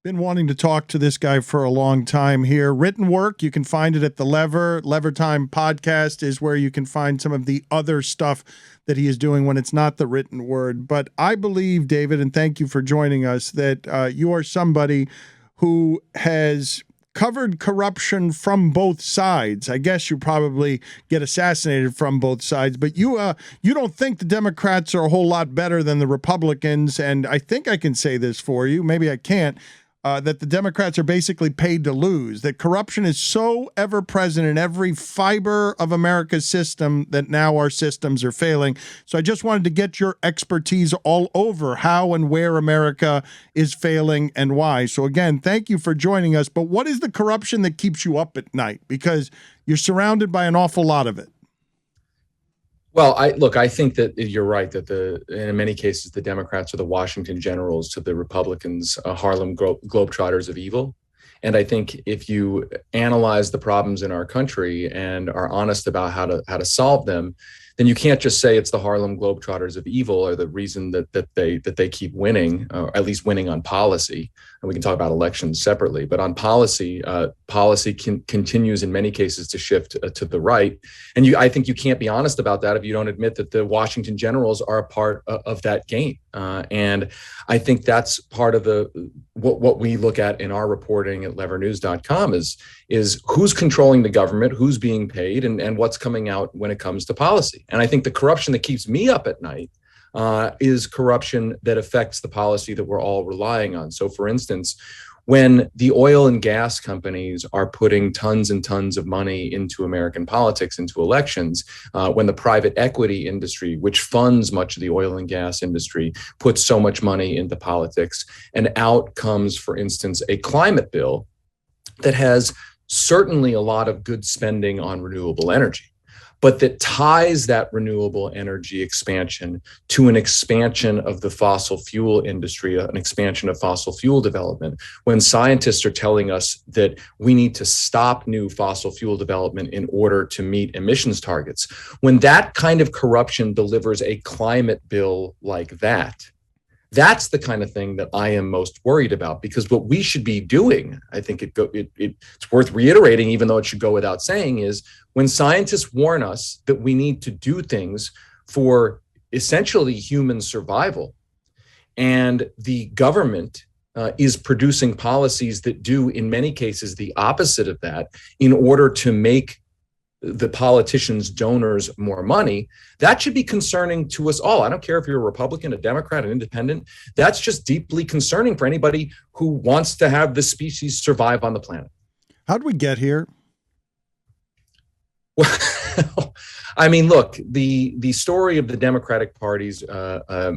Been wanting to talk to this guy for a long time here. Written work, you can find it at the Lever Time podcast is where you can find some of the other stuff that he is doing when it's not the written word. But I believe, David, and thank you for joining us, that you are somebody who has covered corruption from both sides. I guess you probably get assassinated from both sides, but you don't think the Democrats are a whole lot better than the Republicans. And I think I can say this for you. Maybe I can't. That the Democrats are basically paid to lose, that corruption is so ever present in every fiber of America's system that now our systems are failing. So I just wanted to get your expertise all over how and where America is failing and why. So again, thank you for joining us. But what is the corruption that keeps you up at night? Because you're surrounded by an awful lot of it. Well, I think that you're right that in many cases, the Democrats are the Washington Generals to the Republicans, Harlem Globetrotters of evil. And I think if you analyze the problems in our country and are honest about how to solve them, then you can't just say it's the Harlem Globetrotters of evil or the reason that they keep winning, or at least winning on policy. And we can talk about elections separately, but on policy, continues in many cases to shift to the right. And I think you can't be honest about that if you don't admit that the Washington Generals are a part of that game. And I think that's part of what we look at in our reporting at levernews.com is who's controlling the government, who's being paid, and what's coming out when it comes to policy. And I think the corruption that keeps me up at night is corruption that affects the policy that we're all relying on. So, for instance, when the oil and gas companies are putting tons and tons of money into American politics, into elections, when the private equity industry, which funds much of the oil and gas industry, puts so much money into politics, and out comes, for instance, a climate bill that has certainly a lot of good spending on renewable energy, but that ties that renewable energy expansion to an expansion of the fossil fuel industry, an expansion of fossil fuel development, when scientists are telling us that we need to stop new fossil fuel development in order to meet emissions targets. When that kind of corruption delivers a climate bill like that, that's the kind of thing that I am most worried about, because what we should be doing, I think it's worth reiterating, even though it should go without saying, is when scientists warn us that we need to do things for essentially human survival, and the government is producing policies that do, in many cases, the opposite of that in order to make the politicians' donors more money, that should be concerning to us all. I don't care if you're a Republican, a Democrat, an independent. That's just deeply concerning for anybody who wants to have the species survive on the planet. How did we get here? Well, I mean, look, the story of the Democratic Party's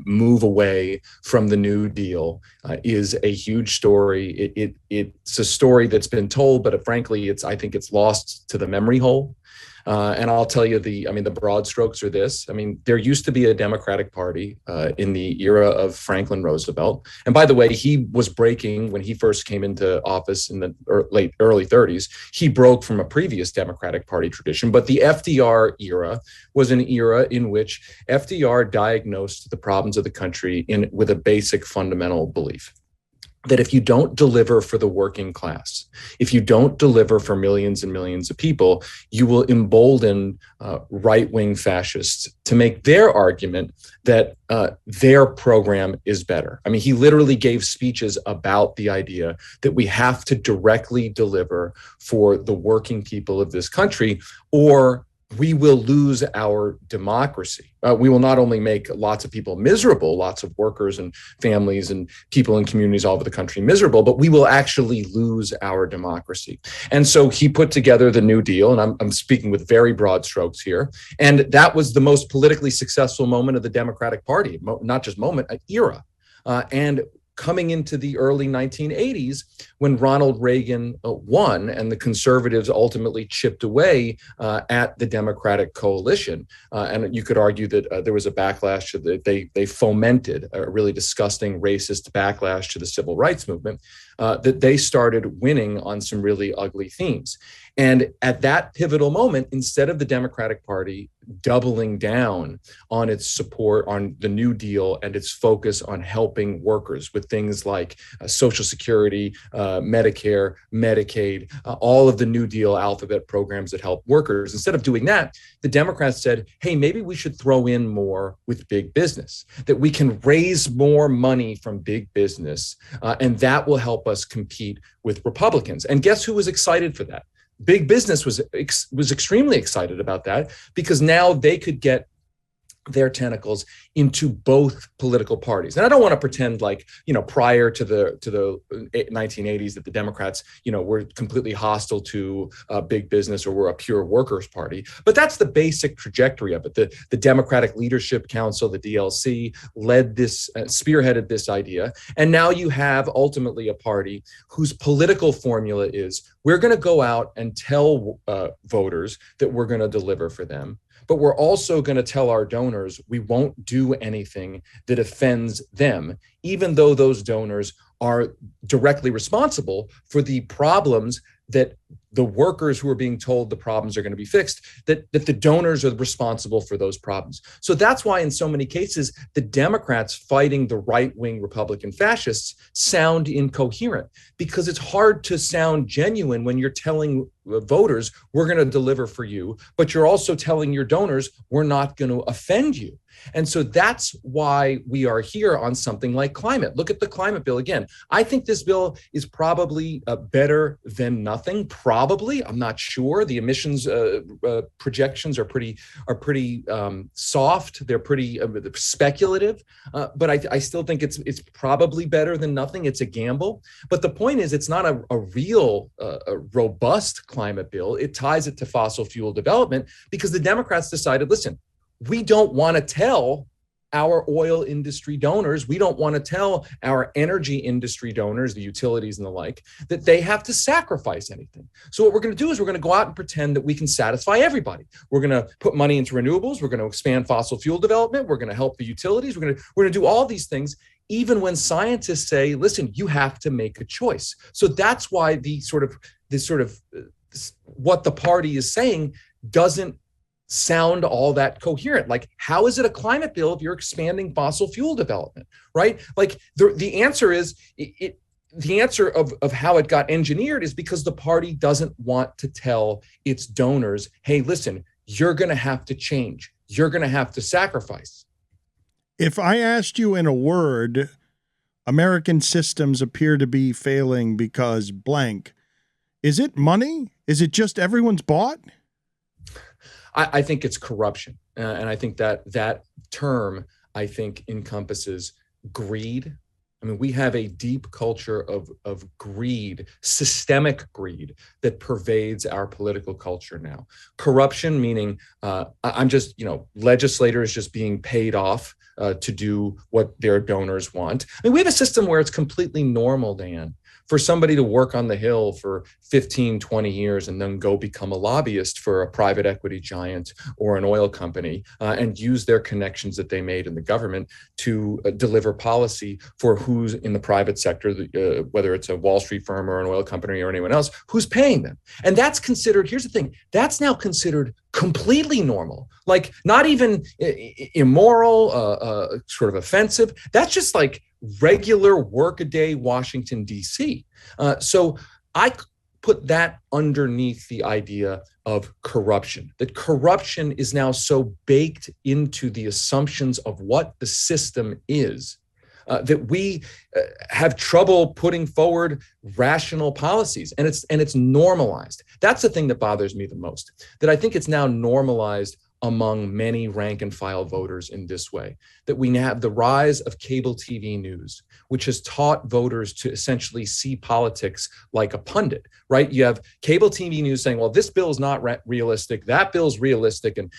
move away from the New Deal is a huge story. It's a story that's been told, but frankly, I think it's lost to the memory hole. And I'll tell you the broad strokes are this. I mean, there used to be a Democratic Party in the era of Franklin Roosevelt. And by the way, he was breaking when he first came into office in the early 30s. He broke from a previous Democratic Party tradition. But the FDR era was an era in which FDR diagnosed the problems of the country with a basic fundamental belief that if you don't deliver for the working class, if you don't deliver for millions and millions of people, you will embolden right-wing fascists to make their argument that their program is better. I mean, he literally gave speeches about the idea that we have to directly deliver for the working people of this country, or we will lose our democracy. We will not only make lots of people miserable, lots of workers and families and people in communities all over the country miserable, but we will actually lose our democracy. And so he put together the New Deal, and I'm speaking with very broad strokes here. And that was the most politically successful moment of the Democratic Party, not just moment, an era. And coming into the early 1980s, when Ronald Reagan won and the conservatives ultimately chipped away at the Democratic coalition. And you could argue that there was a backlash that they fomented a really disgusting racist backlash to the civil rights movement. that they started winning on some really ugly themes. And at that pivotal moment, instead of the Democratic Party doubling down on its support on the New Deal and its focus on helping workers with things like Social Security, Medicare, Medicaid, all of the New Deal alphabet programs that help workers, instead of doing that, the Democrats said, hey, maybe we should throw in more with big business, that we can raise more money from big business, and that will help us compete with Republicans. And guess who was excited for that? Big business was extremely excited about that, because now they could get their tentacles into both political parties. And I don't want to pretend like, prior to the 1980s that the Democrats, were completely hostile to big business or were a pure workers' party. But that's the basic trajectory of it. The Democratic Leadership Council, the DLC, led this, spearheaded this idea. And now you have ultimately a party whose political formula is, we're going to go out and tell voters that we're going to deliver for them. But we're also going to tell our donors we won't do anything that offends them, even though those donors are directly responsible for the problems that the workers who are being told the problems are going to be fixed, that the donors are responsible for those problems. So that's why in so many cases, the Democrats fighting the right-wing Republican fascists sound incoherent, because it's hard to sound genuine when you're telling voters, we're going to deliver for you, but you're also telling your donors, we're not going to offend you. And so that's why we are here on something like climate. Look at the climate bill again. I think this bill is probably better than nothing. Probably, I'm not sure. The emissions projections are pretty soft. They're pretty speculative. But I still think it's probably better than nothing. It's a gamble. But the point is, it's not a real robust climate bill. It ties it to fossil fuel development because the Democrats decided, listen, we don't want to tell our oil industry donors, we don't want to tell our energy industry donors, the utilities and the like, that they have to sacrifice anything. So what we're going to do is we're going to go out and pretend that we can satisfy everybody. We're going to put money into renewables. We're going to expand fossil fuel development. We're going to help the utilities. We're going to do all these things, even when scientists say, listen, you have to make a choice. So that's why what the party is saying doesn't sound all that coherent. Like, how is it a climate bill if you're expanding fossil fuel development, right? Like the answer is, the answer of how it got engineered is because the party doesn't want to tell its donors, hey, listen, you're going to have to change. You're going to have to sacrifice. If I asked you in a word, American systems appear to be failing because blank, is it money? Is it just everyone's bought? I think it's corruption. And I think that term, I think, encompasses greed. I mean, we have a deep culture of greed, systemic greed, that pervades our political culture now. Corruption, meaning legislators just being paid off to do what their donors want. I mean, we have a system where it's completely normal, Dan, for somebody to work on the Hill for 15, 20 years and then go become a lobbyist for a private equity giant or an oil company and use their connections that they made in the government to deliver policy for who's in the private sector, whether it's a Wall Street firm or an oil company or anyone else, who's paying them. And that's considered, here's the thing, that's now considered completely normal, like not even immoral, sort of offensive. That's just like regular workaday Washington, D.C. So I put that underneath the idea of corruption, that corruption is now so baked into the assumptions of what the system is, that we have trouble putting forward rational policies, and it's normalized. That's the thing that bothers me the most, that I think it's now normalized among many rank and file voters in this way, that we now have the rise of cable TV news, which has taught voters to essentially see politics like a pundit, right? You have cable TV news saying, well, this bill is not realistic, that bill's realistic, and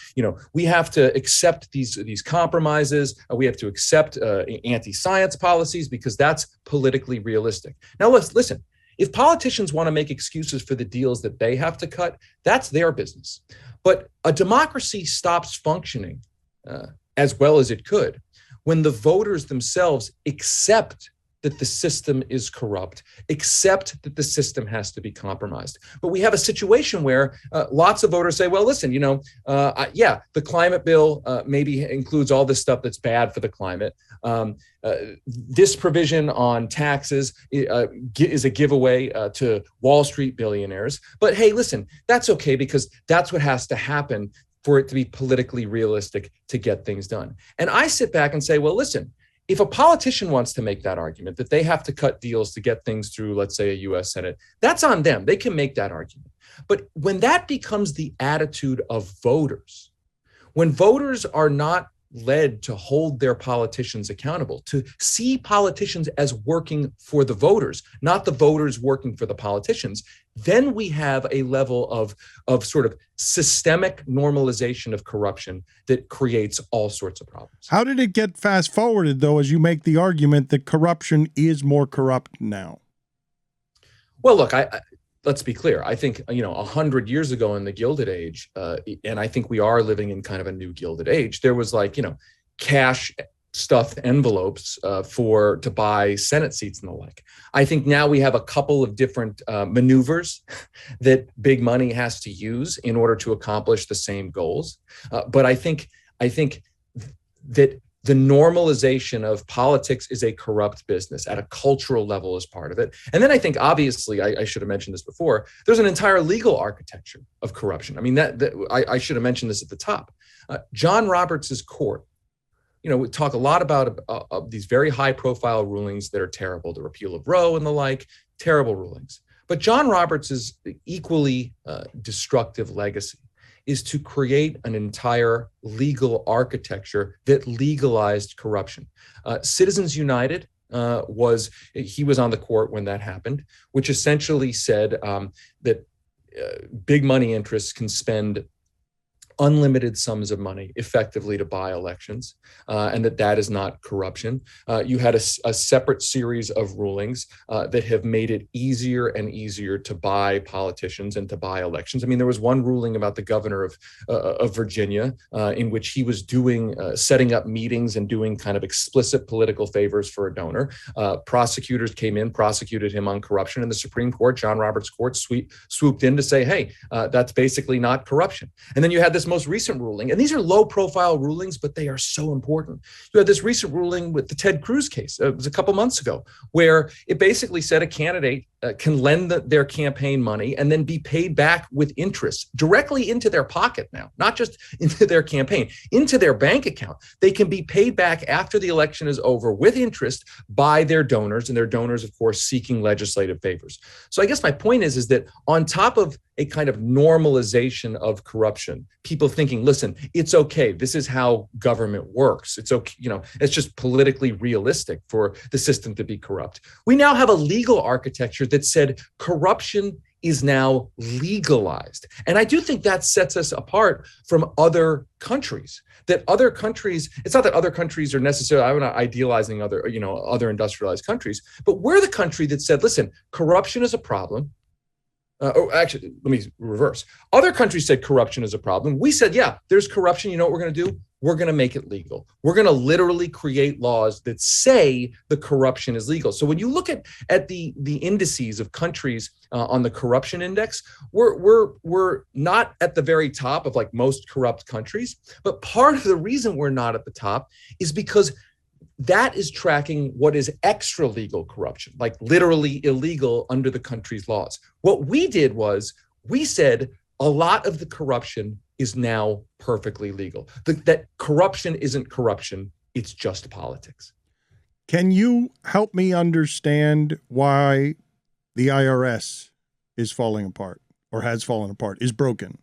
we have to accept these compromises, we have to accept anti-science policies because that's politically realistic. Now let's listen. If politicians want to make excuses for the deals that they have to cut, that's their business. But a democracy stops functioning as well as it could when the voters themselves accept that the system is corrupt, except that the system has to be compromised. But we have a situation where lots of voters say, well, listen, yeah, the climate bill maybe includes all this stuff that's bad for the climate. This provision on taxes is a giveaway to Wall Street billionaires. But hey, listen, that's okay, because that's what has to happen for it to be politically realistic to get things done. And I sit back and say, well, listen, if a politician wants to make that argument that they have to cut deals to get things through, let's say, a US Senate, that's on them. They can make that argument. But when that becomes the attitude of voters, when voters are not led to hold their politicians accountable, to see politicians as working for the voters, not the voters working for the politicians, then we have a level of sort of systemic normalization of corruption that creates all sorts of problems. How did it get fast forwarded, though, as you make the argument that corruption is more corrupt now? Well, look, let's be clear. I think, 100 years ago in the Gilded Age, and I think we are living in kind of a new Gilded Age, there was cash stuffed envelopes to buy Senate seats and the like. I think now we have a couple of different maneuvers that big money has to use in order to accomplish the same goals. But I think that the normalization of politics is a corrupt business at a cultural level as part of it. And then I think, obviously, I should have mentioned this before, there's an entire legal architecture of corruption. I mean, I should have mentioned this at the top. John Roberts's court, we talk a lot about these very high profile rulings that are terrible, the repeal of Roe and the like, terrible rulings. But John Roberts's equally destructive legacy is to create an entire legal architecture that legalized corruption. Citizens United was on the court when that happened, which essentially said that big money interests can spend unlimited sums of money effectively to buy elections, and that is not corruption. You had a separate series of rulings that have made it easier and easier to buy politicians and to buy elections. I mean, there was one ruling about the governor of Virginia in which he was setting up meetings and doing kind of explicit political favors for a donor. Prosecutors came in, prosecuted him on corruption, and the Supreme Court, John Roberts' court, swooped in to say, hey, that's basically not corruption. And then you had this most recent ruling, and these are low profile rulings, but they are so important. You had this recent ruling with the Ted Cruz case. It was a couple months ago, where it basically said a candidate can lend their campaign money and then be paid back with interest directly into their pocket now, not just into their campaign, into their bank account. They can be paid back after the election is over with interest by their donors, and their donors, of course, seeking legislative favors. So I guess my point is that on top of a kind of normalization of corruption, people thinking, listen, it's okay. This is how government works. It's okay. It's just politically realistic for the system to be corrupt. We now have a legal architecture that said corruption is now legalized. And I do think that sets us apart from other countries. That other countries, it's not that other countries are necessarily, I'm not idealizing other industrialized countries, but we're the country that said, listen, corruption is a problem. Actually, let me reverse. Other countries said corruption is a problem. We said, yeah, there's corruption. You know what we're going to do? We're going to make it legal. We're going to literally create laws that say the corruption is legal. So when you look at the indices of countries on the corruption index, we're not at the very top of like most corrupt countries. But part of the reason we're not at the top is because that is tracking what is extra legal corruption, like literally illegal under the country's laws. What we did was we said a lot of the corruption is now perfectly legal. That corruption isn't corruption, it's just politics. Can you help me understand why the IRS is falling apart or has fallen apart, is broken?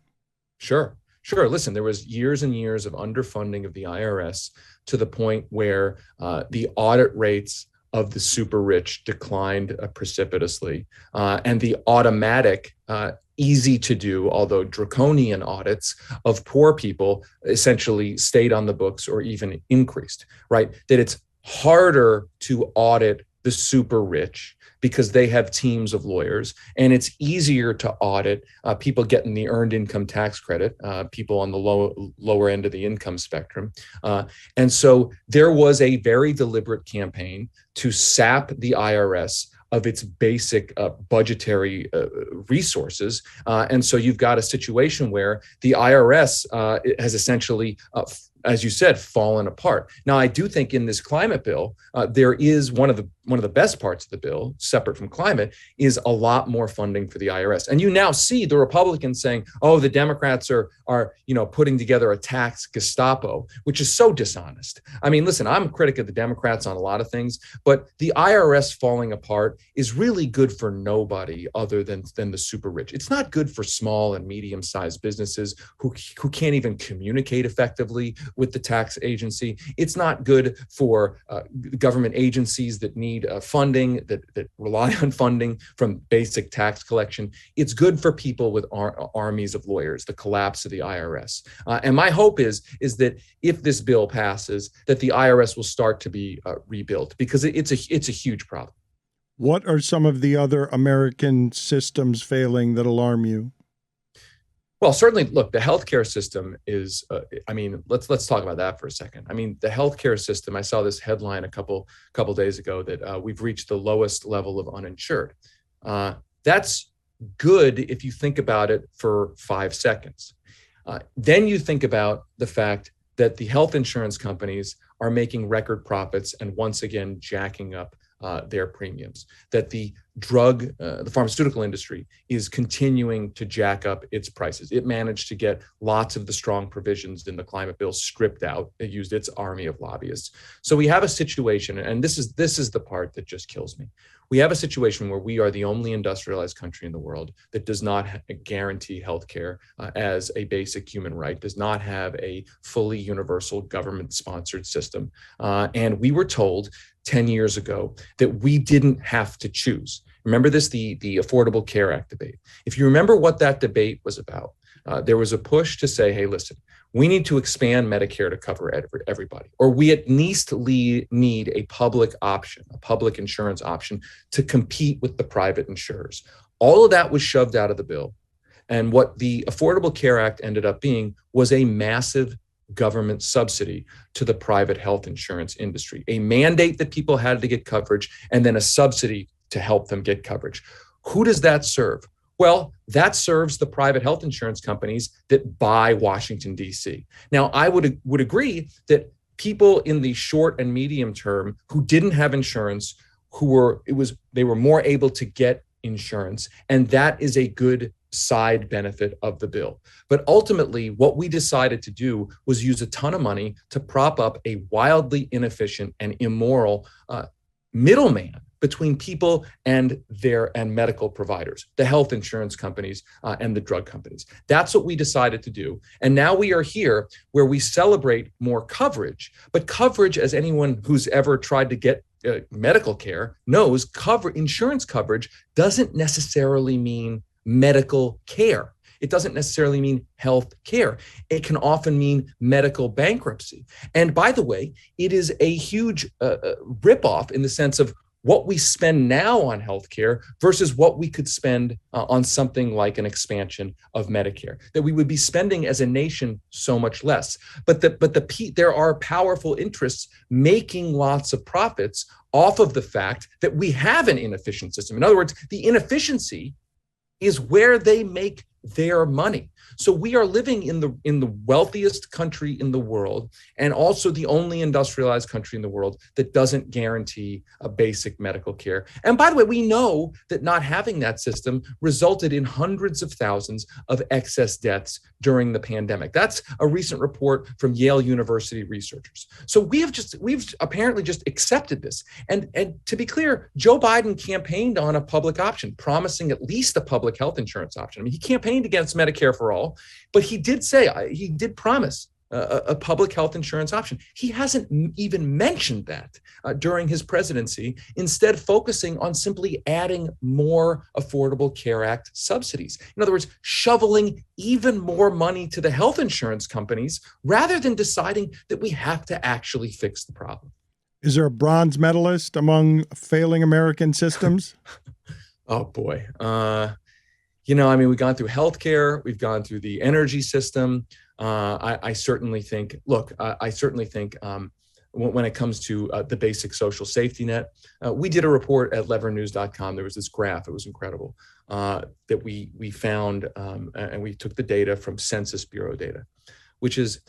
Sure. Listen, there was years and years of underfunding of the IRS to the point where the audit rates of the super rich declined precipitously, and the automatic, easy to do, although draconian audits of poor people essentially stayed on the books or even increased, right? That it's harder to audit the super rich because they have teams of lawyers, and it's easier to audit people getting the earned income tax credit, people on the lower end of the income spectrum. And so there was a very deliberate campaign to sap the IRS of its basic budgetary resources. And so you've got a situation where the IRS has essentially, as you said, fallen apart. Now, I do think in this climate bill, there is one of the best parts of the bill, separate from climate, is a lot more funding for the IRS. And you now see the Republicans saying, "Oh, the Democrats are putting together a tax Gestapo," which is so dishonest. I mean, listen, I'm a critic of the Democrats on a lot of things, but the IRS falling apart is really good for nobody other than the super rich. It's not good for small and medium-sized businesses who can't even communicate effectively with the tax agency. It's not good for government agencies that need funding, that rely on funding from basic tax collection. It's good for people with armies of lawyers, the collapse of the IRS. And my hope is that if this bill passes, that the IRS will start to be rebuilt, because it's a huge problem. What are some of the other American systems failing that alarm you? Well, certainly, look, the healthcare system is, let's talk about that for a second. I mean, the healthcare system, I saw this headline a couple days ago that we've reached the lowest level of uninsured. That's good if you think about it for 5 seconds. Then you think about the fact that the health insurance companies are making record profits and once again jacking up their premiums, that the pharmaceutical industry is continuing to jack up its prices. It managed to get lots of the strong provisions in the climate bill stripped out. It used its army of lobbyists. So we have a situation, and this is the part that just kills me. We have a situation where we are the only industrialized country in the world that does not guarantee healthcare as a basic human right, does not have a fully universal government-sponsored system. And we were told 10 years ago that we didn't have to choose. Remember this, the Affordable Care Act debate. If you remember what that debate was about, there was a push to say, hey, listen, we need to expand Medicare to cover everybody, or we at least need a public option, a public insurance option to compete with the private insurers. All of that was shoved out of the bill. And what the Affordable Care Act ended up being was a massive government subsidy to the private health insurance industry, a mandate that people had to get coverage, and then a subsidy to help them get coverage. Who does that serve? Well, that serves the private health insurance companies that buy Washington, D.C. Now, I would agree that people in the short and medium term who didn't have insurance, they were more able to get insurance, and that is a good side benefit of the bill. But ultimately, what we decided to do was use a ton of money to prop up a wildly inefficient and immoral middleman between people and medical providers, the health insurance companies and the drug companies. That's what we decided to do. And now we are here where we celebrate more coverage, but coverage, as anyone who's ever tried to get medical care knows, insurance coverage doesn't necessarily mean medical care. It doesn't necessarily mean health care. It can often mean medical bankruptcy. And by the way, it is a huge ripoff in the sense of what we spend now on healthcare versus what we could spend on something like an expansion of Medicare, that we would be spending as a nation so much less. But there are powerful interests making lots of profits off of the fact that we have an inefficient system. In other words, the inefficiency is where they make their money. So we are living in the wealthiest country in the world, and also the only industrialized country in the world that doesn't guarantee a basic medical care. And by the way, we know that not having that system resulted in hundreds of thousands of excess deaths during the pandemic. That's a recent report from Yale University researchers. So we've apparently just accepted this. And to be clear, Joe Biden campaigned on a public option, promising at least a public health insurance option. I mean, he campaigned against Medicare for all, but he did promise a public health insurance option. He hasn't even mentioned that during his presidency, instead focusing on simply adding more Affordable Care Act subsidies. In other words, shoveling even more money to the health insurance companies rather than deciding that we have to actually fix the problem. Is there a bronze medalist among failing American systems? Oh boy. We've gone through healthcare, we've gone through the energy system. I certainly think, when it comes to the basic social safety net, we did a report at levernews.com. There was this graph, it was incredible, that we found, and we took the data from Census Bureau data, which is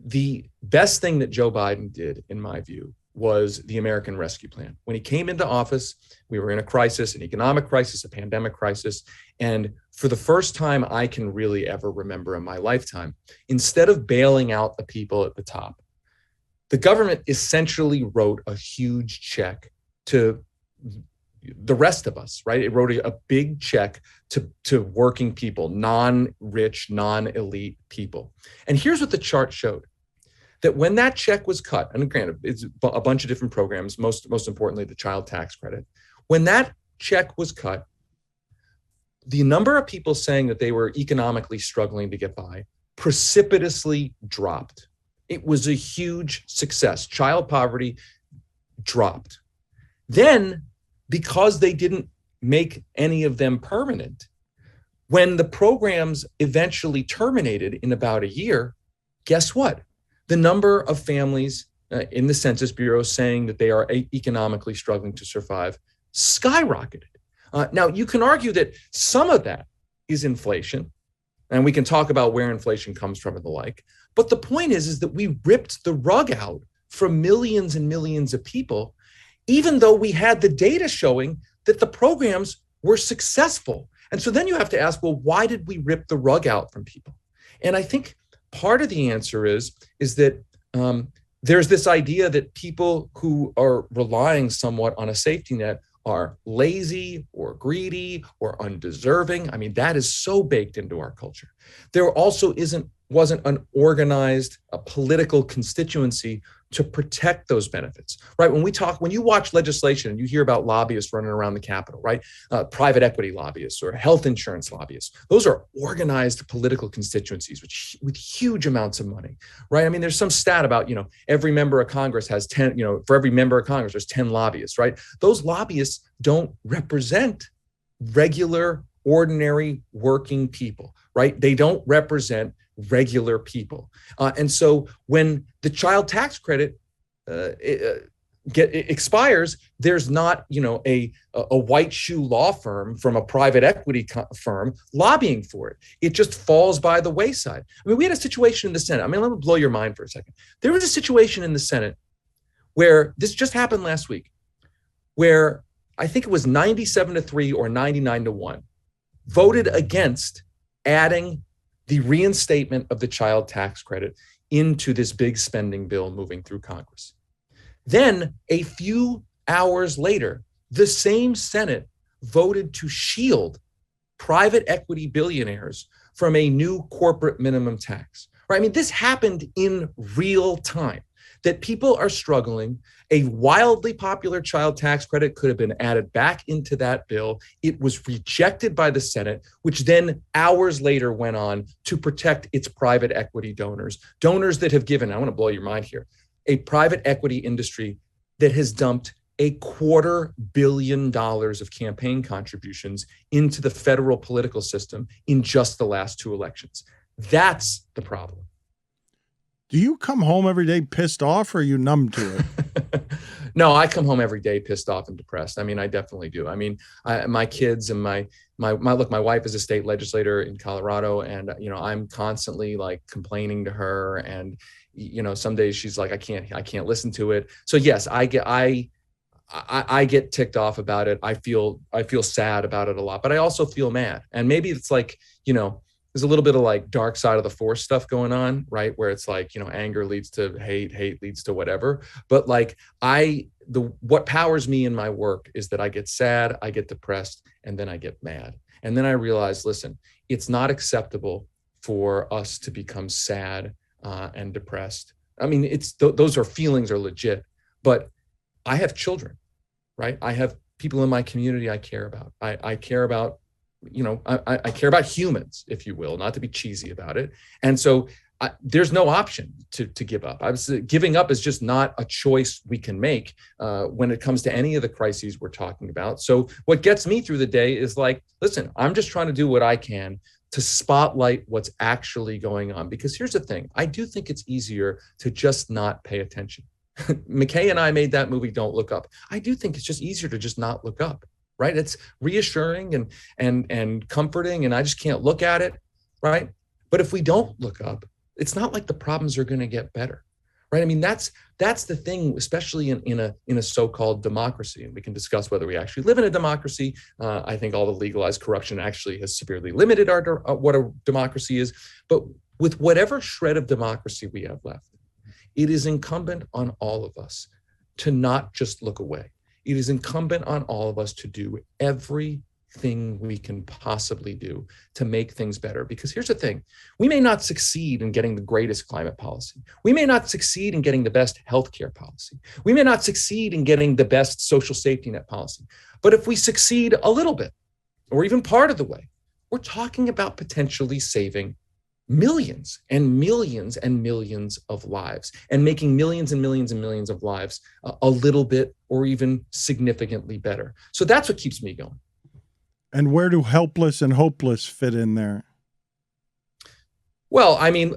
the best thing that Joe Biden did, in my view, was the American Rescue Plan. When he came into office, we were in a crisis, an economic crisis, a pandemic crisis. And for the first time I can really ever remember in my lifetime, instead of bailing out the people at the top, the government essentially wrote a huge check to the rest of us, right? It wrote a big check to working people, non-rich, non-elite people. And here's what the chart showed. That when that check was cut, and granted, it's a bunch of different programs, most importantly, the child tax credit. When that check was cut, the number of people saying that they were economically struggling to get by precipitously dropped. It was a huge success. Child poverty dropped. Then, because they didn't make any of them permanent, when the programs eventually terminated in about a year, guess what? The number of families in the Census Bureau saying that they are economically struggling to survive skyrocketed. Now, you can argue that some of that is inflation, and we can talk about where inflation comes from and the like. But the point is that we ripped the rug out from millions and millions of people, even though we had the data showing that the programs were successful. And so then you have to ask, well, why did we rip the rug out from people? And I think part of the answer is that there's this idea that people who are relying somewhat on a safety net are lazy or greedy or undeserving. I mean, that is so baked into our culture. There also wasn't an organized political constituency to protect those benefits, right? When you watch legislation and you hear about lobbyists running around the Capitol, right? Private equity lobbyists or health insurance lobbyists, those are organized political constituencies with huge amounts of money, right? I mean, there's some stat about, every member of Congress has 10, for every member of Congress, there's 10 lobbyists, right? Those lobbyists don't represent regular, ordinary working people, right? They don't represent regular people. And so when the child tax credit expires, there's not, a white shoe law firm from a private equity firm lobbying for it. It just falls by the wayside. I mean, we had a situation in the Senate. I mean, let me blow your mind for a second. There was a situation in the Senate where this just happened last week, where I think it was 97-3 or 99-1 voted against adding the reinstatement of the child tax credit into this big spending bill moving through Congress. Then a few hours later, the same Senate voted to shield private equity billionaires from a new corporate minimum tax. Right? I mean, this happened in real time, that people are struggling. A wildly popular child tax credit could have been added back into that bill. It was rejected by the Senate, which then hours later went on to protect its private equity donors that have given, I want to blow your mind here, a private equity industry that has dumped $250 million of campaign contributions into the federal political system in just the last two elections. That's the problem. Do you come home every day pissed off, or are you numb to it? No, I come home every day pissed off and depressed. I mean, I definitely do. I mean, my kids and my wife is a state legislator in Colorado, and I'm constantly like complaining to her, and some days she's like, I can't listen to it. So yes, I get ticked off about it. I feel sad about it a lot, but I also feel mad. And maybe it's like, there's a little bit of like dark side of the force stuff going on, right? Where it's like, anger leads to hate leads to whatever. But like what powers me in my work is that I get sad, I get depressed, and then I get mad. And then I realize, listen, it's not acceptable for us to become sad and depressed. I mean, those feelings are legit, but I have children, right? I have people in my community I care about. I care about, I care about humans, if you will, not to be cheesy about it. And so there's no option to give up. Giving up is just not a choice we can make when it comes to any of the crises we're talking about. So what gets me through the day is like, listen, I'm just trying to do what I can to spotlight what's actually going on. Because here's the thing, I do think it's easier to just not pay attention. McKay and I made that movie, Don't Look Up. I do think it's just easier to just not look up, right? It's reassuring and comforting, and I just can't look at it, right? But if we don't look up, it's not like the problems are going to get better, right? I mean, that's the thing, especially in a so-called democracy. And we can discuss whether we actually live in a democracy. I think all the legalized corruption actually has severely limited what a democracy is. But with whatever shred of democracy we have left, it is incumbent on all of us to not just look away. It is incumbent on all of us to do everything we can possibly do to make things better. Because here's the thing, we may not succeed in getting the greatest climate policy. We may not succeed in getting the best healthcare policy. We may not succeed in getting the best social safety net policy. But if we succeed a little bit, or even part of the way, we're talking about potentially saving millions and millions and millions of lives, and making millions and millions and millions of lives a little bit or even significantly better. So that's what keeps me going. And where do helpless and hopeless fit in there? Well, I mean,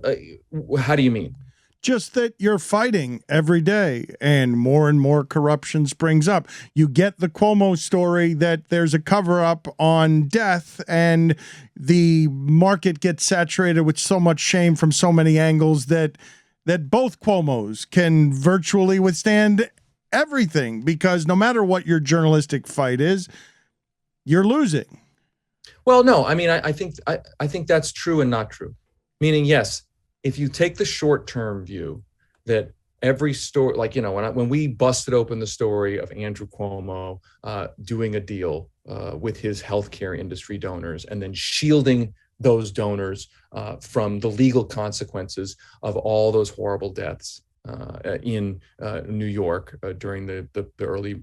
how do you mean? Just that you're fighting every day and more corruption springs up. You get the Cuomo story that there's a cover up on death, and the market gets saturated with so much shame from so many angles that both Cuomos can virtually withstand everything, because no matter what your journalistic fight is, you're losing. Well, no, I mean, I think that's true and not true. Meaning, yes, if you take the short-term view that every story, like, you know, when we busted open the story of Andrew Cuomo doing a deal with his healthcare industry donors, and then shielding those donors from the legal consequences of all those horrible deaths in New York during the early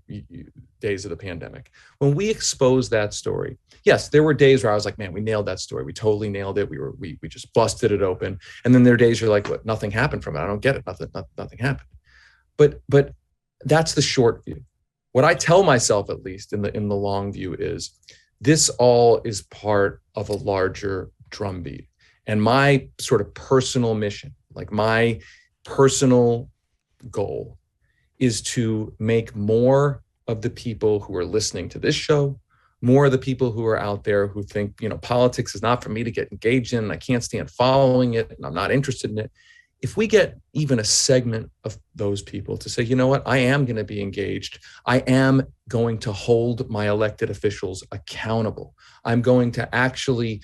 days of the pandemic. When we exposed that story, yes, there were days where I was like, man, we nailed that story. We totally nailed it. We just busted it open. And then there are days you're like, what? Nothing happened from it. I don't get it. Nothing happened. But that's the short view. What I tell myself, at least in the long view, is this all is part of a larger drumbeat. And my sort of personal mission, like my personal goal, is to make more of the people who are listening to this show, more of the people who are out there who think, you know, politics is not for me to get engaged in, and I can't stand following it, and I'm not interested in it. If we get even a segment of those people to say, you know what, I am going to be engaged. I am going to hold my elected officials accountable. I'm going to actually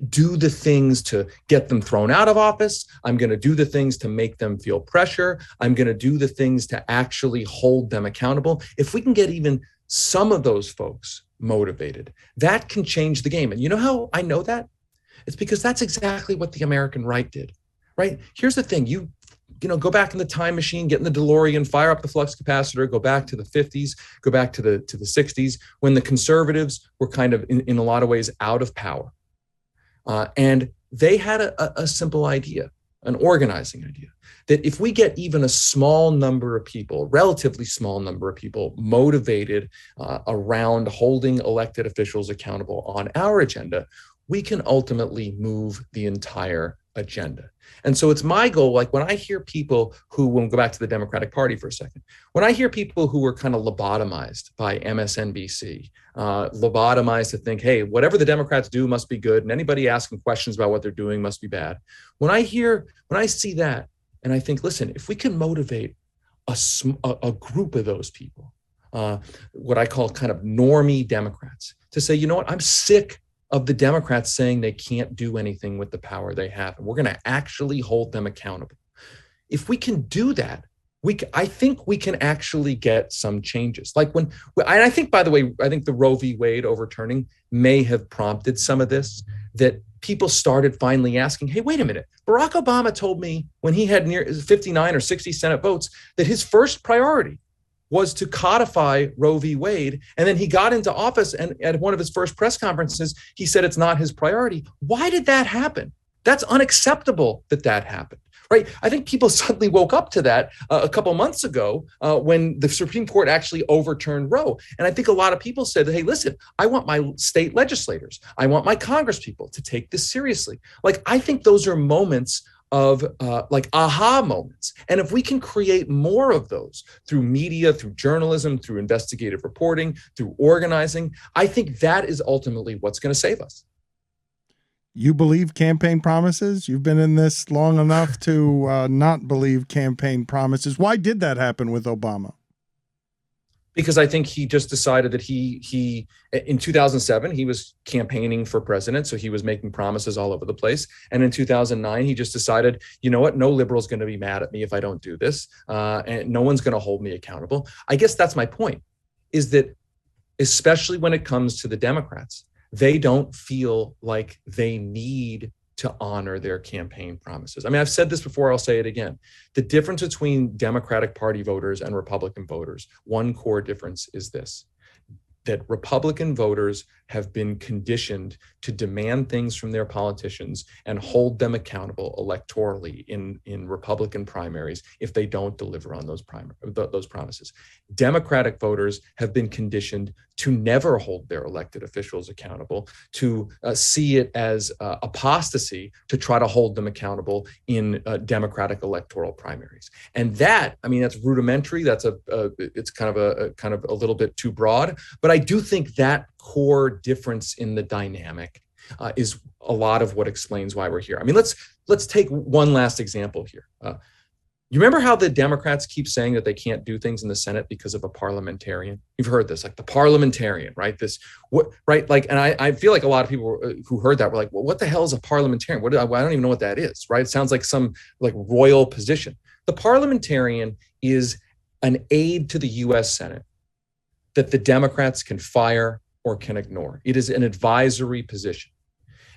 do the things to get them thrown out of office. I'm going to do the things to make them feel pressure. I'm going to do the things to actually hold them accountable. If we can get even some of those folks motivated, that can change the game. And you know how I know that? It's because that's exactly what the American right did, right? Here's the thing. You know, go back in the time machine, get in the DeLorean, fire up the flux capacitor, go back to the 50s, go back to the 60s, when the conservatives were kind of in a lot of ways out of power. And they had a simple idea, an organizing idea, that if we get even a small number of people, relatively small number of people, motivated around holding elected officials accountable on our agenda, we can ultimately move the entire agenda. And so it's my goal, like when I hear people who, when we go back to the Democratic Party for a second, when I hear people who were kind of lobotomized by MSNBC, lobotomized to think, hey, whatever the Democrats do must be good, and anybody asking questions about what they're doing must be bad. When I see that, and I think, listen, if we can motivate a group of those people, what I call kind of normie Democrats, to say, you know what, I'm sick of the Democrats saying they can't do anything with the power they have, and we're going to actually hold them accountable. If we can do that, I think we can actually get some changes. Like and I think, by the way, I think the Roe v. Wade overturning may have prompted some of this, that people started finally asking, hey, wait a minute. Barack Obama told me when he had near 59 or 60 Senate votes that his first priority was to codify Roe v. Wade. And then he got into office, and at one of his first press conferences, he said it's not his priority. Why did that happen? That's unacceptable that happened, right? I think people suddenly woke up to that a couple months ago when the Supreme Court actually overturned Roe. And I think a lot of people said, hey, listen, I want my state legislators, I want my Congress people to take this seriously. Like, I think those are moments of like aha moments. And if we can create more of those through media, through journalism, through investigative reporting, through organizing, I think that is ultimately what's going to save us. You believe campaign promises? You've been in this long enough to not believe campaign promises. Why did that happen with Obama? Because I think he just decided that he in 2007, he was campaigning for president. So he was making promises all over the place. And in 2009, he just decided, you know what, no liberal's going to be mad at me if I don't do this. And no one's going to hold me accountable. I guess that's my point, is that especially when it comes to the Democrats, they don't feel like they need to honor their campaign promises. I mean, I've said this before, I'll say it again. The difference between Democratic Party voters and Republican voters, one core difference is this, that Republican voters have been conditioned to demand things from their politicians and hold them accountable electorally in Republican primaries if they don't deliver on those promises. Democratic voters have been conditioned to never hold their elected officials accountable, to see it as apostasy to try to hold them accountable in Democratic electoral primaries. And that, I mean, that's rudimentary. That's it's kind of a little bit too broad, but I do think that core difference in the dynamic is a lot of what explains why we're here. I mean, let's take one last example here. You remember how the Democrats keep saying that they can't do things in the Senate because of a parliamentarian? You've heard this, like the parliamentarian, right? Right? Like, and I feel like a lot of people who heard that were like, well, what the hell is a parliamentarian? I don't even know what that is, right? It sounds like some like royal position. The parliamentarian is an aide to the U.S. Senate that the Democrats can fire or can ignore. It is an advisory position.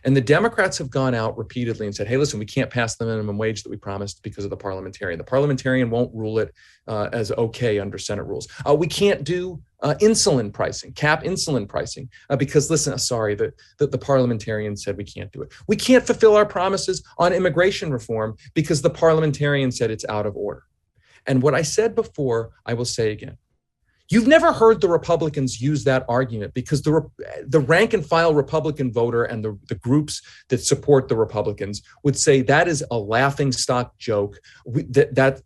And the Democrats have gone out repeatedly and said, hey, listen, we can't pass the minimum wage that we promised because of the parliamentarian. The parliamentarian won't rule it as okay under Senate rules. We can't do insulin pricing, cap insulin pricing, because listen, sorry, the parliamentarian said we can't do it. We can't fulfill our promises on immigration reform because the parliamentarian said it's out of order. And what I said before, I will say again. You've never heard the Republicans use that argument because the rank and file Republican voter and the groups that support the Republicans would say that is a laughingstock joke. That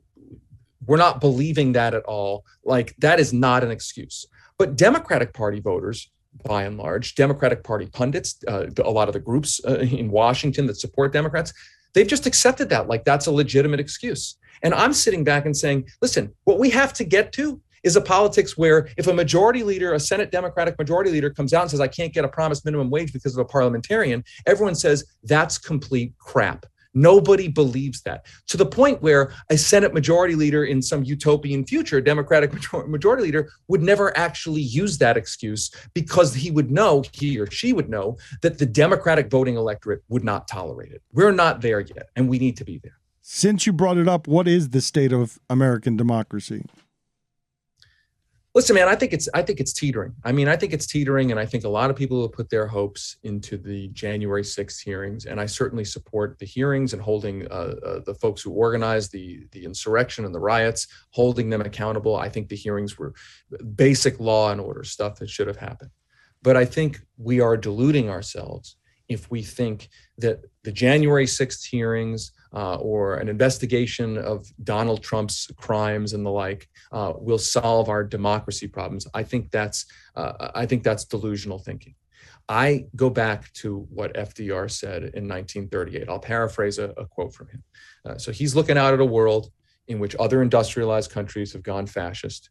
we're not believing that at all. Like, that is not an excuse. But Democratic Party voters, by and large, Democratic Party pundits, a lot of the groups in Washington that support Democrats, they've just accepted that like that's a legitimate excuse. And I'm sitting back and saying, listen, what we have to get to is a politics where if a majority leader, a Senate Democratic majority leader comes out and says, I can't get a promised minimum wage because of a parliamentarian, everyone says that's complete crap. Nobody believes that, to the point where a Senate majority leader in some utopian future, Democratic majority leader, would never actually use that excuse because he or she would know that the Democratic voting electorate would not tolerate it. We're not there yet, and we need to be there. Since you brought it up, what is the state of American democracy? Listen, man, I think it's teetering. I mean, I think it's teetering, and I think a lot of people will put their hopes into the January 6th hearings, and I certainly support the hearings and holding the folks who organized the insurrection and the riots, holding them accountable. I think the hearings were basic law and order stuff that should have happened. But I think we are deluding ourselves if we think that the January 6th hearings or an investigation of Donald Trump's crimes and the like will solve our democracy problems. I think that's delusional thinking. I go back to what FDR said in 1938. I'll paraphrase a quote from him. So he's looking out at a world in which other industrialized countries have gone fascist.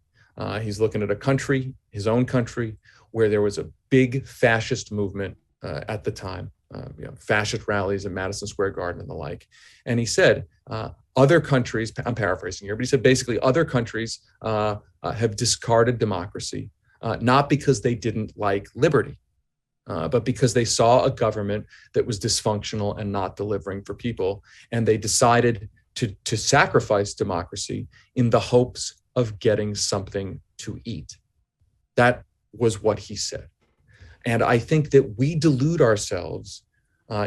He's looking at a country, his own country, where there was a big fascist movement at the time, fascist rallies in Madison Square Garden and the like. And he said, other countries, I'm paraphrasing here, but he said basically other countries have discarded democracy, not because they didn't like liberty, but because they saw a government that was dysfunctional and not delivering for people. And they decided to sacrifice democracy in the hopes of getting something to eat. That was what he said. And I think that we delude ourselves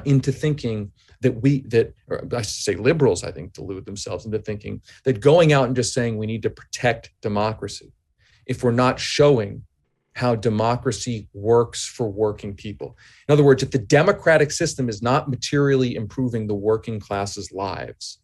into thinking or I should say liberals, I think, delude themselves into thinking that going out and just saying we need to protect democracy, if we're not showing how democracy works for working people. In other words, if the democratic system is not materially improving the working class's lives,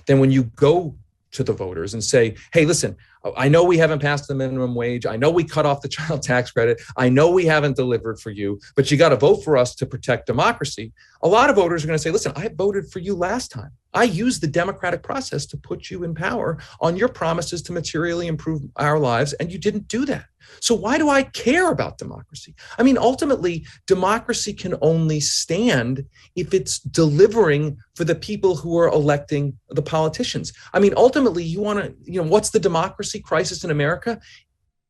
then when you go to the voters and say, hey, listen, I know we haven't passed the minimum wage. I know we cut off the child tax credit. I know we haven't delivered for you, but you got to vote for us to protect democracy. A lot of voters are going to say, listen, I voted for you last time. I used the democratic process to put you in power on your promises to materially improve our lives, and you didn't do that. So why do I care about democracy? I mean, ultimately, democracy can only stand if it's delivering for the people who are electing the politicians. I mean, ultimately, you want to, what's the democracy crisis in America?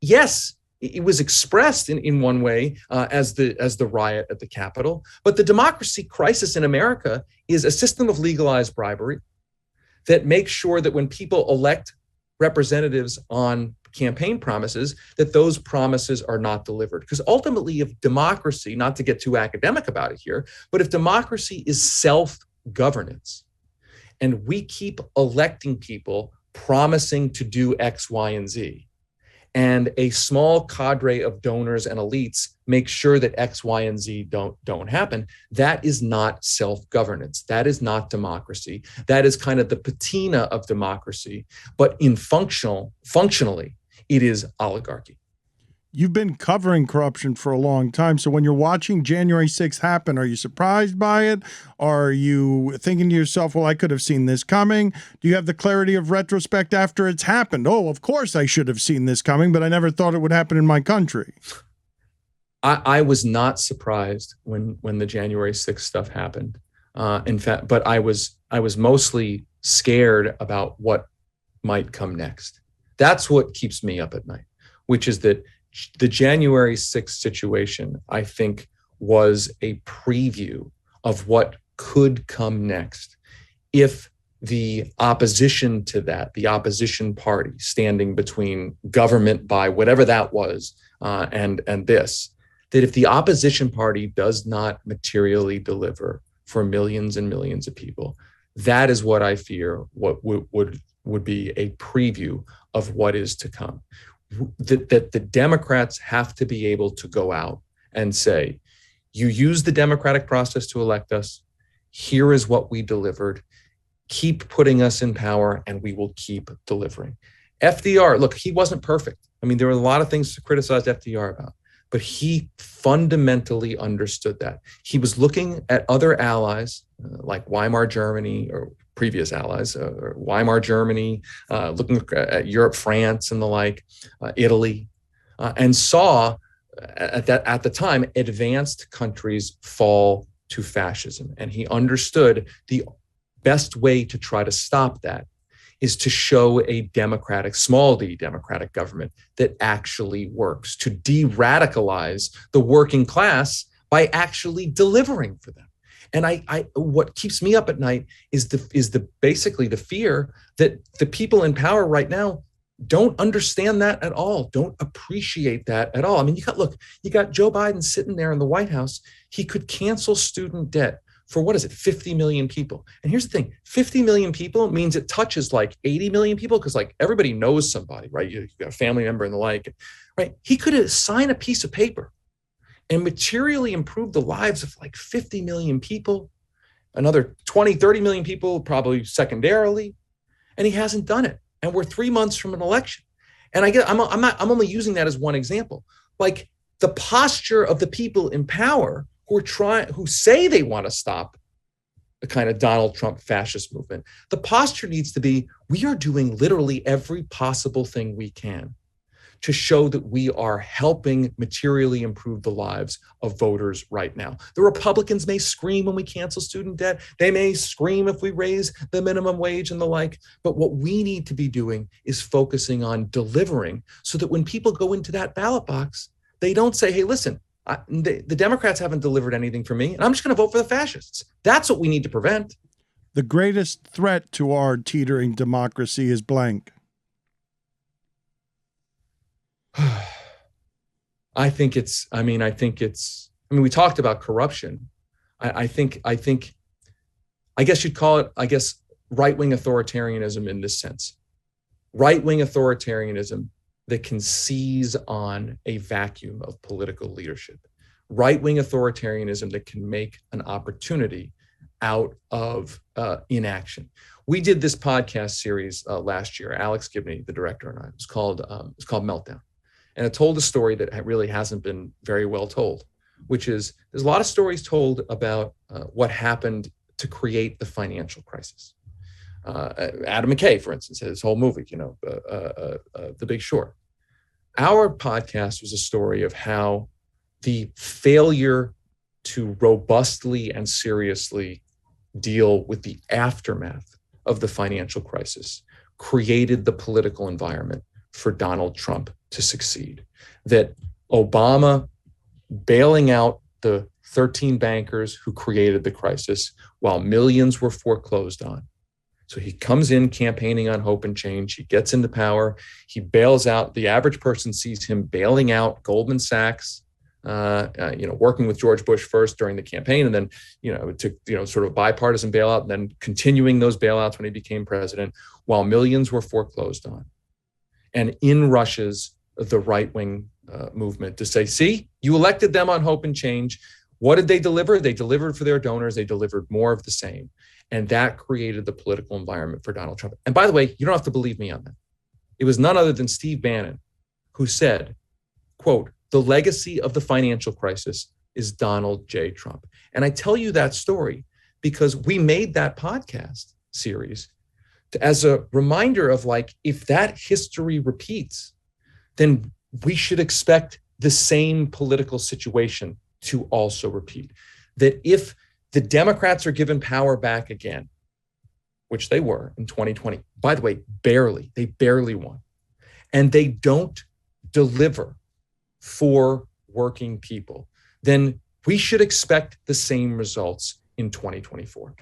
Yes, it was expressed in one way as the riot at the Capitol. But the democracy crisis in America is a system of legalized bribery that makes sure that when people elect representatives on campaign promises, that those promises are not delivered. Because ultimately, if democracy, not to get too academic about it here, but if democracy is self-governance, and we keep electing people promising to do X, Y, and Z, and a small cadre of donors and elites make sure that X, Y, and Z don't happen, that is not self-governance. That is not democracy. That is kind of the patina of democracy. But functionally, it is oligarchy. You've been covering corruption for a long time. So when you're watching January 6th happen, are you surprised by it? Are you thinking to yourself, well, I could have seen this coming? Do you have the clarity of retrospect after it's happened? Oh, of course I should have seen this coming, but I never thought it would happen in my country. I was not surprised when the January 6th stuff happened. In fact, but I was mostly scared about what might come next. That's what keeps me up at night, which is that the January 6th situation, I think, was a preview of what could come next if the opposition to that, the opposition party standing between government by whatever that was and this, that if the opposition party does not materially deliver for millions and millions of people, that is what I fear what would be a preview of what is to come. That the Democrats have to be able to go out and say, you use the democratic process to elect us. Here is what we delivered. Keep putting us in power and we will keep delivering. FDR, look, he wasn't perfect. I mean, there were a lot of things to criticize FDR about, but he fundamentally understood that. He was looking at other allies like Weimar Germany, or previous allies, or Weimar Germany, looking at Europe, France, and the like, Italy, and saw at the time advanced countries fall to fascism. And he understood the best way to try to stop that is to show a democratic, small d democratic government that actually works, to de-radicalize the working class by actually delivering for them. And what keeps me up at night is basically the fear that the people in power right now don't understand that at all, don't appreciate that at all. I mean, you got Joe Biden sitting there in the White House. He could cancel student debt for 50 million people. And here's the thing, 50 million people means it touches like 80 million people because like everybody knows somebody, right? You got a family member and the like, right? He could sign a piece of paper and materially improve the lives of like 50 million people, another 20, 30 million people, probably secondarily. And he hasn't done it. And we're 3 months from an election. And I'm only using that as one example. Like the posture of the people in power who say they want to stop the kind of Donald Trump fascist movement. The posture needs to be, we are doing literally every possible thing we can to show that we are helping materially improve the lives of voters right now. The Republicans may scream when we cancel student debt. They may scream if we raise the minimum wage and the like. But what we need to be doing is focusing on delivering so that when people go into that ballot box, they don't say, hey, listen, the Democrats haven't delivered anything for me, and I'm just going to vote for the fascists. That's what we need to prevent. The greatest threat to our teetering democracy is blank. I mean, we talked about corruption. I think, I guess you'd call it, right-wing authoritarianism in this sense. Right-wing authoritarianism that can seize on a vacuum of political leadership. Right-wing authoritarianism that can make an opportunity out of inaction. We did this podcast series last year. Alex Gibney, the director, and I. It was called Meltdown, and it told a story that really hasn't been very well told, which is there's a lot of stories told about what happened to create the financial crisis. Adam McKay, for instance, had his whole movie, The Big Short. Our podcast was a story of how the failure to robustly and seriously deal with the aftermath of the financial crisis created the political environment for Donald Trump to succeed. That Obama bailing out the 13 bankers who created the crisis while millions were foreclosed on. So he comes in campaigning on hope and change. He gets into power. He bails out. The average person sees him bailing out Goldman Sachs, working with George Bush first during the campaign, and then, it took, sort of bipartisan bailout, and then continuing those bailouts when he became president, while millions were foreclosed on. And in rushes the right-wing movement to say, see, you elected them on hope and change. What did they deliver? They delivered for their donors. They delivered more of the same. And that created the political environment for Donald Trump. And by the way, you don't have to believe me on that. It was none other than Steve Bannon who said, quote, "The legacy of the financial crisis is Donald J. Trump." And I tell you that story because we made that podcast series as a reminder of, like, if that history repeats, then we should expect the same political situation to also repeat. That if the Democrats are given power back again, which they were in 2020, by the way, they barely won, and they don't deliver for working people, then we should expect the same results in 2024.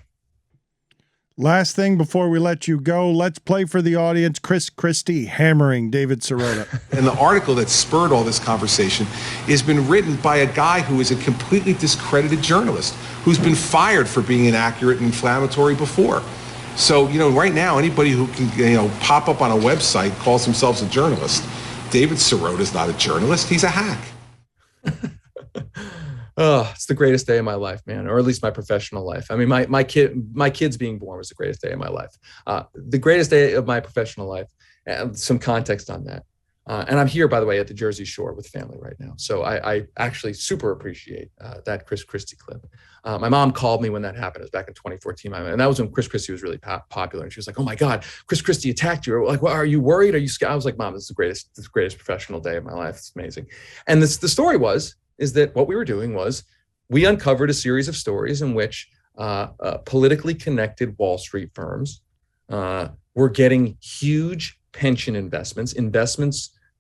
Last thing before we let you go, let's play for the audience Chris Christie hammering David Sirota. And the article that spurred all this conversation has been written by a guy who is a completely discredited journalist who's been fired for being inaccurate and inflammatory before. So, right now, anybody who can, pop up on a website calls themselves a journalist. David Sirota is not a journalist. He's a hack. Oh, it's the greatest day of my life, man, or at least my professional life. I mean, my kids being born was the greatest day of my life. The greatest day of my professional life, and some context on that. And I'm here, by the way, at the Jersey Shore with family right now. So I actually super appreciate that Chris Christie clip. My mom called me when that happened. It was back in 2014. And that was when Chris Christie was really popular. And she was like, "Oh my God, Chris Christie attacked you." Like, well, are you worried? Are you scared? I was like, "Mom, this is the greatest professional day of my life. It's amazing." And the story is that what we were doing was we uncovered a series of stories in which politically connected Wall Street firms were getting huge pension investments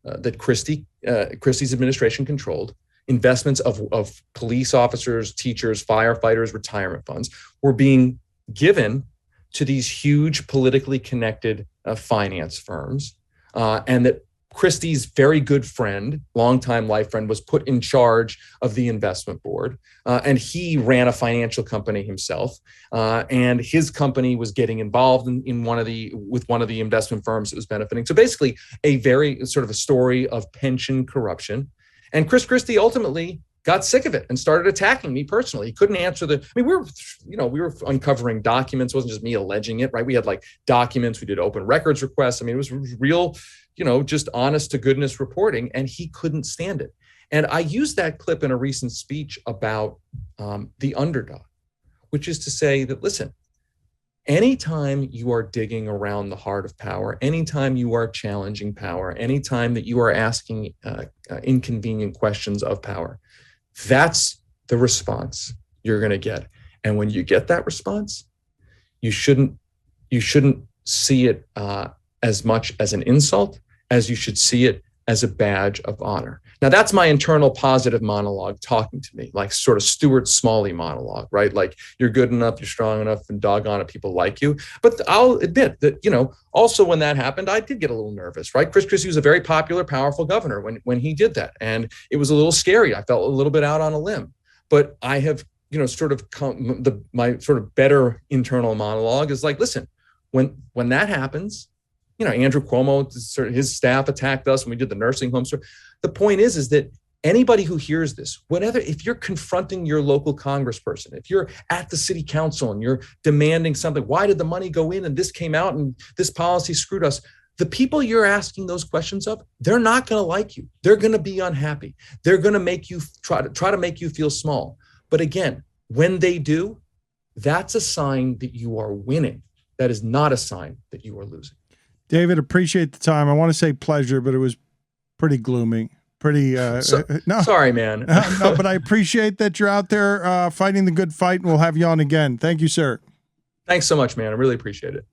that Christie's administration controlled, investments of police officers, teachers, firefighters, retirement funds were being given to these huge politically connected finance firms, and that Christie's very good friend, longtime life friend, was put in charge of the investment board, and he ran a financial company himself, and his company was getting involved with one of the investment firms that was benefiting. So basically, a very sort of a story of pension corruption. And Chris Christie ultimately got sick of it and started attacking me personally. He couldn't answer we were uncovering documents. It wasn't just me alleging it, right? We had like documents. We did open records requests. I mean, it was real, just honest to goodness reporting, and he couldn't stand it. And I used that clip in a recent speech about the underdog, which is to say that, listen, anytime you are digging around the heart of power, anytime you are challenging power, anytime that you are asking inconvenient questions of power, that's the response you're going to get. And when you get that response, you shouldn't see it as much as an insult as you should see it as a badge of honor. Now, that's my internal positive monologue talking to me, like sort of Stuart Smalley monologue, right? Like, you're good enough, you're strong enough, and doggone it, people like you. But I'll admit that, also when that happened, I did get a little nervous, right? Chris Christie was a very popular, powerful governor when he did that. And it was a little scary. I felt a little bit out on a limb. But I have my sort of better internal monologue is like, listen, when that happens, Andrew Cuomo, his staff attacked us when we did the nursing home story. The point is that anybody who hears this, if you're confronting your local congressperson, if you're at the city council and you're demanding something, why did the money go in and this came out and this policy screwed us? The people you're asking those questions of, they're not going to like you. They're going to be unhappy. They're going to make you try to make you feel small. But again, when they do, that's a sign that you are winning. That is not a sign that you are losing. David, appreciate the time. I want to say pleasure, but it was pretty gloomy. No, sorry, man. No, but I appreciate that you're out there fighting the good fight, and we'll have you on again. Thank you, sir. Thanks so much, man. I really appreciate it.